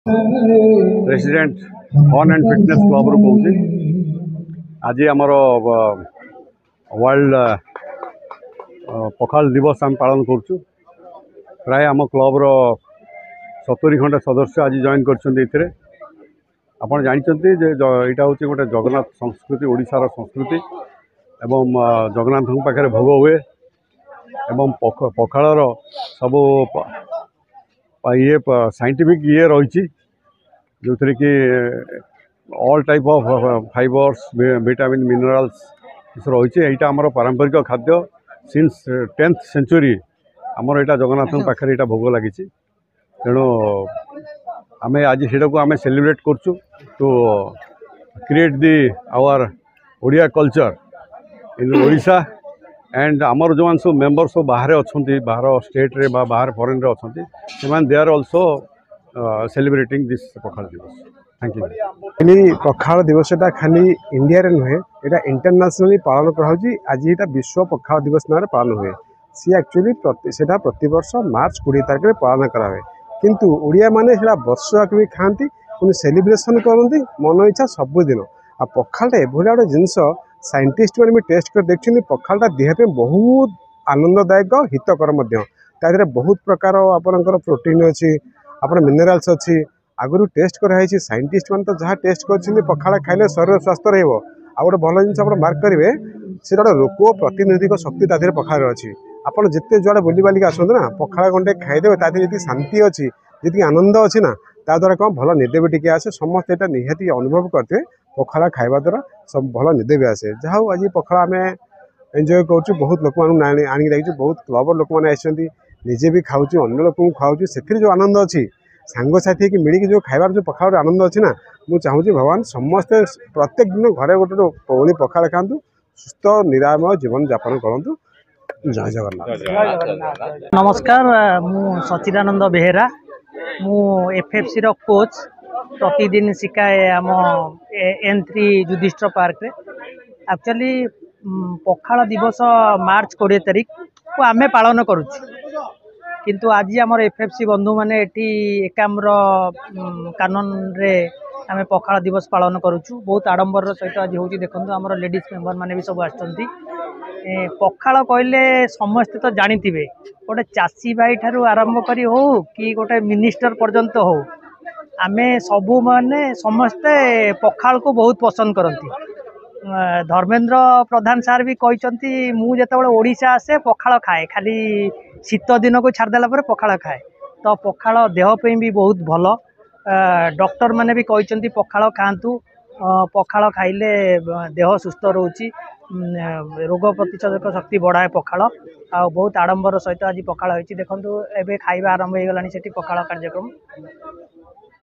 President fun and fitness club रू कहूँ आज आमर वर्ल्ड पखाल दिवस आम पालन करुँ प्राय आम क्लब 70 खंड सदस्य आज जॉइन कर आपड़ जानते यहाँ हूँ गोटे जगन्नाथ संस्कृति ओडिशार संस्कृति एवं जगन्नाथ पाखे भोग हुए एवं पखाड़ सब ये साइंटिफिक ये रही जो थे कि all type of fibres vitamin minerals रही है। यहाँ आमर पारंपरिक खाद्य सिंस 10th सेंचुरी आमर यहाँ जगन्नाथ पाखे यहाँ भोग लगी तेणु आम आज से आम सेलिब्रेट करचु to create the our Odia culture in Odisha and आमर जो सब मेंबर सब बाहर अच्छा बाहर स्टेट रे बाहर फॉरेन रे अच्छा they are also celebrating this Pakhal Divas. Thank you. पखाल दिवस खाली इंडिया रे नुहे यहाँ इंटरनेशनली पालन कराई आज यहाँ विश्व पखाल दिवस ना पालन हुए सी एक्चुअली प्रति वर्ष मार्च 20 तारिख में पालन कराए किंतु ओडिया माने वर्षक भी खाती पुणी सेलिब्रेशन करती मन इच्छा सबुदिन आ पखालटा एभली गोटे जिनस साइंटिस्ट मैंने भी टेस्ट कर देखते पखालटा देह पे बहुत आनंददायक हितकर तादेह बहुत प्रकार आपंकर प्रोटीन अच्छी आप मिनरल्स अच्छी आगु टेस्ट कराई साइंटिस्ट मैंने तो जहाँ टेस्ट कर पखाल खाइले शरीर स्वास्थ्य रहा आ गए भल जिन मार्क करेंगे से गोटे रोग प्रतिनिधिक शक्ति तादेह पखाल अच्छी आपड़ जिते जुआड़े बुली बालिक आसते ना पखाल घंटे खाईदे तादी शांति अच्छी जी आनंद अच्छी ना ताद्वारा कौन भल निदे भी टी आसे समस्त यहाँ निहाती अनुभव करते पखाल खाइबा द्वारा सब भल निदे भी आसे जहाँ आज पखाल आम एंजॉय करूँ बहुत लोक आनिक देखी बहुत क्लब लोक मैंने आसती निजे भी खाऊँ अन्य लोक खाऊँ से जो आनंद अच्छी सांगसाथी की मिली जो खाइबार जो पखाल आनंद अच्छी ना मुझे चाहूँगी भगवान समस्ते प्रत्येक दिन घरे गोटे ओली पखाल खातु सुस्थ निरामय जीवन यापन करूँ। जय जगन्नाथ। नमस्कार मु सचिदानंद बेहेरा मु एफएफसी रो कोच प्रतिदिन शिखाए आम N3 युधिष्ठिर पार्क रे एक्चुअली पखाल दिवस मार्च 20 तारिख को आम पालन करुच्छे किंतु आज आमर एफएफसी बंधु माने एटी एकाम्र कानन रे आम पखाल दिवस पालन करुच्छू बहुत आडंबर सहित आज हूँ देखो आमर लेडीज मेंबर माने भी सब आसछंती पखाल कहले समस्ते तो जानी गोटे चाषी भाई ठारू आरंभ करी हो कि गोटे मिनिस्टर पर्यंत हो आमे सबू माने समस्ते पखाल को बहुत पसंद करती। धर्मेंद्र प्रधान सार भी कहते मुझे ओडिशा आसे पखाल खाए खाली शीत दिन को छाड़देला पखाल खाए तो पखाल देह पे भी बहुत भल डॉक्टर माने भी कहते पखाल खातु पखाल खाइले देह सुस्थ रोची रोग प्रतिरोधक शक्ति बढ़ाए पखाल आ बहुत आडंबर सहित आज पखाल होती देखो एवं खाଇବା आरंभ हो गलानी पखाल कार्यक्रम।